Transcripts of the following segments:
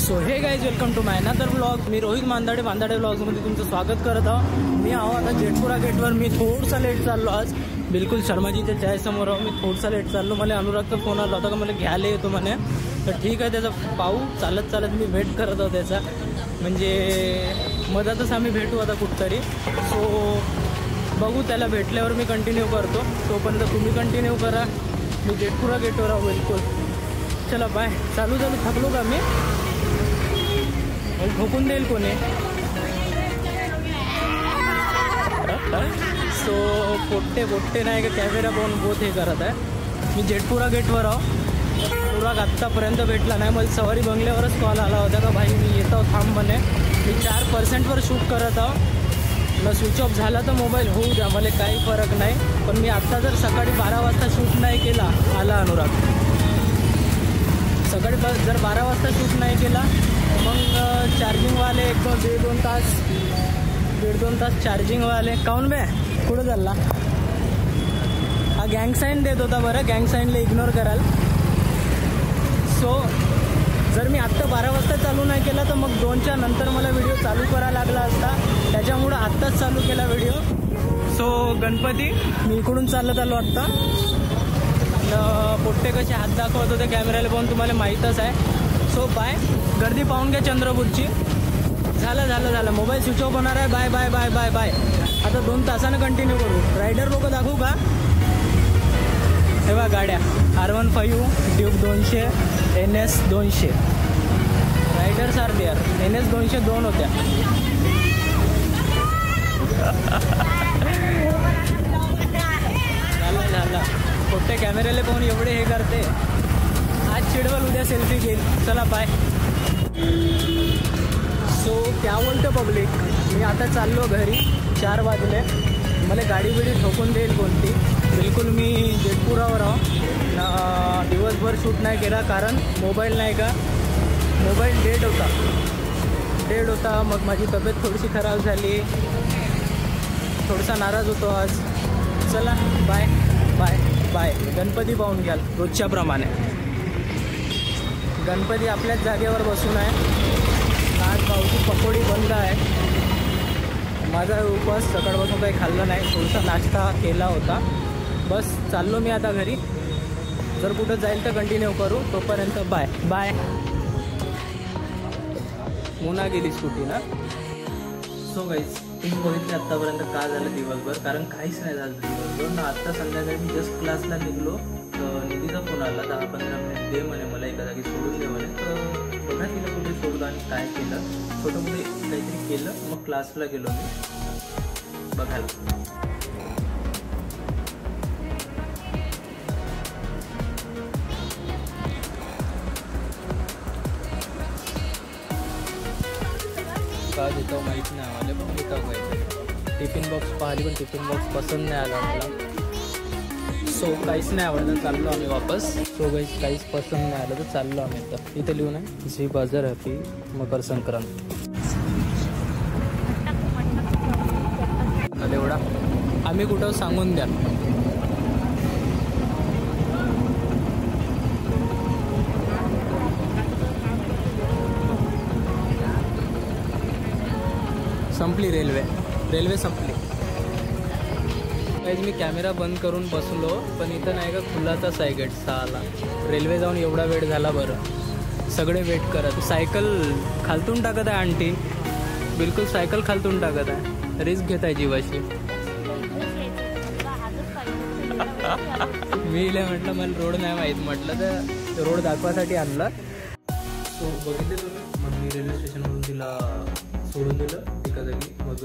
So hey guys welcome to my another blog. मी रोहित मांदाडे ब्लॉग्समध्ये तुमचं स्वागत करत आहो. मी आहो आता जेटपुरा गेटवर. मी थोडंसं लेट चाललो आज. बिलकुल शर्माजीच्या चायसमोर आहो. मी थोडंसं लेट चाललो. मला अनुरागचा फोन आला होता का मला घ्यायला येतो म्हणे. तर ठीक आहे त्याचा पाहू. चालत चालत मी वेट करत आहो त्याचा. म्हणजे मधातच आम्ही भेटू आता कुठतरी. सो बघू त्याला भेटल्यावर मी कंटिन्यू करतो. तोपर्यंत तुम्ही कंटिन्यू करा. मी जेटपुरा गेटवर आहो बिलकुल. चला बाय. चालू थकलो का मी. ठोकून देईल कोणी. सो पोट्टे नाही का कॅमेरा बोथ हे करत आहे. मी जेटपुरा गेटवर आहो. अनुराग आत्तापर्यंत भेटला नाही. मला सवारी बंगल्यावरच कॉल आला होता का भाई मी येतो थांब म्हणे. मी 4% शूट करत आहो. मला स्विच ऑफ झाला तर मोबाईल होऊ द्या, मला काही फरक नाही. पण मी आत्ता जर सकाळी 12 वाजता शूट नाही केला, आला अनुराग. सकाळी जर 12 वाजता शूट नाही केला मग चार्जिंगवाले 1-2 तास 1.5-2 तास चार्जिंगवाले. काऊन बे कुठं चालला हा. गँग साईन देत होता बरं. गँग साईनला इग्नोर कराल. सो जर मी आत्ता 12 वाजता चालू नाही केला तर मग 2च्या नंतर मला व्हिडिओ चालू करायला लागला असता. त्याच्यामुळं आत्ताच चालू केला व्हिडिओ. सो गणपती मी इकडून चालत आलो आत्ता. पोट्टे कसे हात दाखवत होते कॅमेऱ्याला पाहून तुम्हाला माहीतच आहे. So bye. गर्दी पाहून घ्या चंद्रपूरची. झालं मोबाईल स्विच ऑफ होणार आहे. Bye bye bye bye bye. आता 2 तासानं कंटिन्यू करू. रायडर लोक दाखवू का. हे बघा गाड्या R15 Duke 200 NS 200 riders are there. NS 202 होत्या. झालं पोट्टे कॅमेऱ्याला पाहून एवढे हे करते. आज चिडवल उद्या सेल्फी घेईल. चला बाय. सो क्या बोलतो पब्लिक. मी आता चाललो घरी. 4 वाजले. मला गाडी बिडी ठोकून देईल कोणती. बिलकुल मी जेटपुरावर आहो. दिवसभर शूट नाही केला कारण मोबाईल नाही का. मोबाईल डेड होता. मग माझी तब्येत थोडीशी खराब झाली. थोडासा नाराज होतो आज. चला बाय बाय बाय. गणपती पाहून घ्याल रोजच्या प्रमाणे. गणपती आपल्याच जागेवर बसून आहे. आज भाऊची पकोडी बंद आहे. माझा उपवास सकाळपासून काही खाल्लं नाही. थोडासा नाश्ता केला होता. बस चाललो मी आता घरी. जर कुठं जाईल तर कंटिन्यू करू. तोपर्यंत बाय बाय. मोना गेली स्कूटी ना. सो गाईज तुम्ही बघितले आत्तापर्यंत का झालं दिवसभर. कारण काहीच नाही झालं दिवसभर ना. आत्ता संध्याकाळी मी जस्ट क्लासला निघलो तर निधीचा फोन आला. 10-15 मिनिट दे म्हणे मला एका जागी सोडून दे म्हणे. तर बघा तिला कुठे सोडलं आणि काय केलं. छोटं मोठे काहीतरी केलं. मग क्लासला गेलो मी बघायला. का देतो माहीत नाही आम्हाला. पण देतो काय. टिफिन बॉक्स पाहिली पण टिफिन बॉक्स पसंत नाही आला मला. सो काहीच नाही आवडलं. चाललो आम्ही वापस. सो काहीच पसंत नाही आलं तर चाललो आम्ही आता. इथे लिहून आहे जी बाजार हॅपी मकर संक्रांत. एवढा आम्ही कुठं सांगून द्या. संपली रेल्वे संपली. मी कॅमेरा बंद करून बसलो पण इथं नाही का खुलाचाच आहे गेट 6ला. रेल्वे जाऊन एवढा वेळ झाला बरं. सगळे वेट करत. सायकल खालतून टाकत आहे आंटी. बिलकुल सायकल खालतून टाकत आहे. रिस्क घेत आहे जीवाशी. मी म्हटलं मला रोड नाही माहीत म्हटलं तर रोड दाखवासाठी आणला. सो बघितले तुम्ही. मग मी रेल्वे स्टेशनवरून तिला सोडून दिलं एका जागी. मग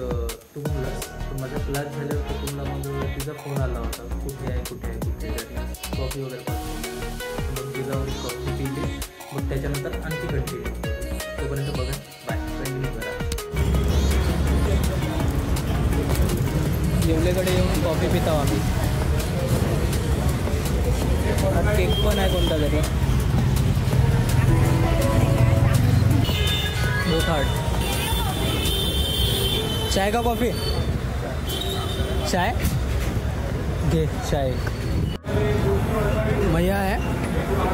तू बोललास तर माझा क्लास झाल्यावर कुटुंबला मग तिचा फोन आला होता. कुठे आहे कॉफी वगैरे पाठवून. मग तिला कॉफी पिली. मग त्याच्यानंतर आणखी कंटिन्यू. तोपर्यंत बघा बाय. कंटिन्यू करा. जेवलेकडे येऊन कॉफी पिता आम्ही. केक पण आहे कोणता तरी. बोथार्ड. चाय का कॉफी. चाय घे. चाय मैया है.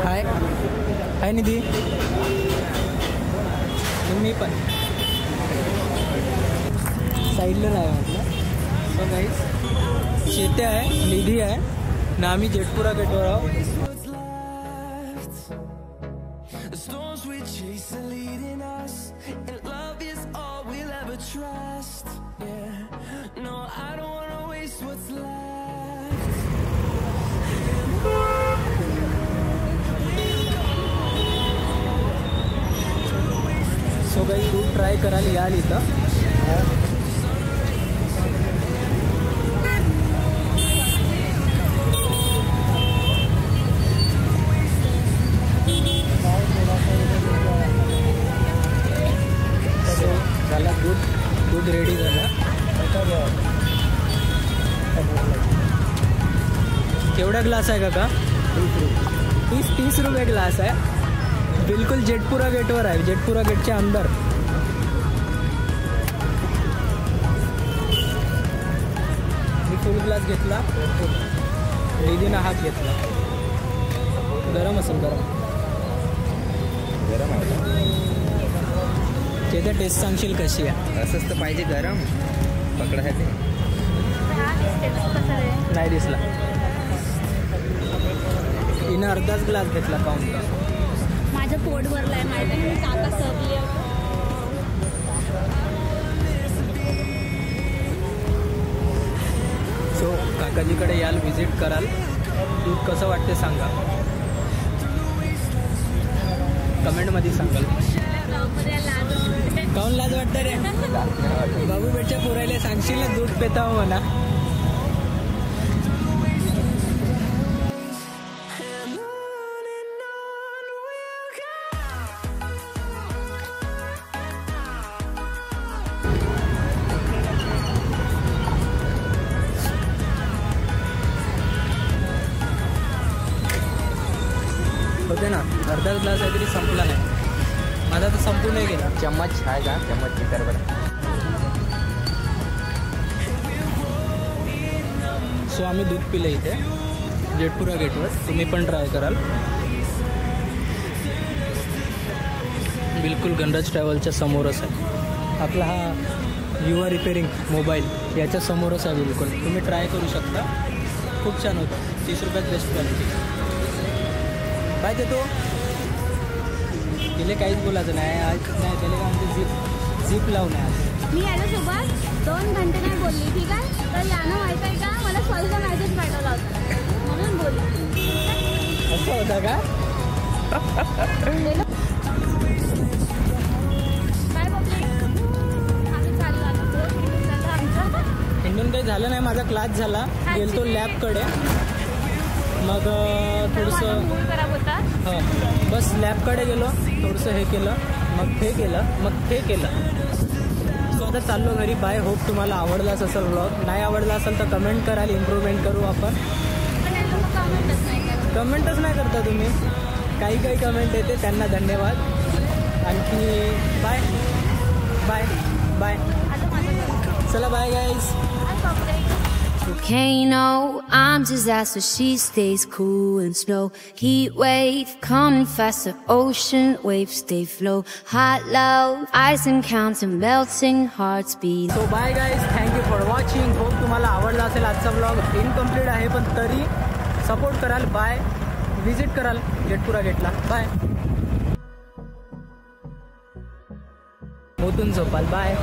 हाय निधी. मी पण साईडला नाही म्हटलं. सो गाईस शेते आहे, निधी आहे ना, आम्ही जेटपुरा गेटवर आहोत. सो गाईस दूध ट्राय करायला याल इथं. झाला दूध रेडी झालं. केवढा ग्लास आहे काका? 30 रुपये ग्लास आहे. बिल्कुल जेटपुरा गेटवर आहे, जेटपुरा गेटच्या अंदर. मी फुल ग्लास घेतला, निधीनं हाफ घेतला. गरम असेल, गरम आहे. ते टेस्ट सांगशील कशी आहे? असंच तर पाहिजे, गरम पकडायचे. नाही दिसला. हिनं अर्धाच ग्लास घेतला पाहून. माझं पोट भरलंय, माहिती मी काका सरली. सो काकाजीकडे याल, विजिट कराल. दूध कसं वाटते सांगा, कमेंटमध्ये सांगाल. काऊन लाज वाटतं रे? बाबू बेटच्या पोरायला सांगशील ना दूध पेताव म्हणा. होते ना, अर्धा ग्लास आहे तरी संपला नाही माझा, तर संपून नाही गेला. चम्मच आहे का? चम्मच कर बरं. सो आम्ही दूध पिलं इथे जेटपुरा गेटवर. तुम्ही पण ट्राय कराल. बिलकुल गणराज ट्रॅव्हलच्या समोरच आहे. आपला हा युवा रिपेरिंग मोबाईल याच्या समोरच आहे. बिलकुल तुम्ही ट्राय करू शकता. खूप छान होतं. 30 रुपयात बेस्ट क्वालिटी. काय देतो तिला काहीच बोलायचं नाही आज. नाही त्याला का आमची झीप लावून आहे. मी याच्यासोबत 2 घंटे नाही बोलली, ठीक आहे? तर यानं माहित आहे का, मला स्वतःचा मेसेज पाठवला होता म्हणून बोलली. असं होतं का? काय बोलले? आम्ही चाललो आता. हिंडून काही झालं नाही. माझा क्लास झाला, गेलतो लॅबकडे. मग थोडंसं खराब होता. हां बस लॅबकडे गेलो, थोडंसं हे केलं, मग हे केलं, मग ते केलं. सो आता चाललो घरी. बाय. होप तुम्हाला आवडलाच असेल व्लॉग. नाही आवडला असेल तर कमेंट कराल, इम्प्रूव्हमेंट करू आपण. कमेंटच नाही करता तुम्ही. काही कमेंट येते, त्यांना धन्यवाद. आणखी बाय बाय बाय. चला bye guys. Volcano, I'm disaster, she stays cool and slow. Heat wave, coming faster, ocean waves, they flow. Hot love, ice encounter, melting hearts beat. So bye guys, thank you for watching. Hope तुम्हाला आवडला असेल आजचा blog. Incomplete आहे पण तरी support कराल. Bye. Visit कराल जेटपुरा गेटला. बाय. मोतून झोपाल. बाय.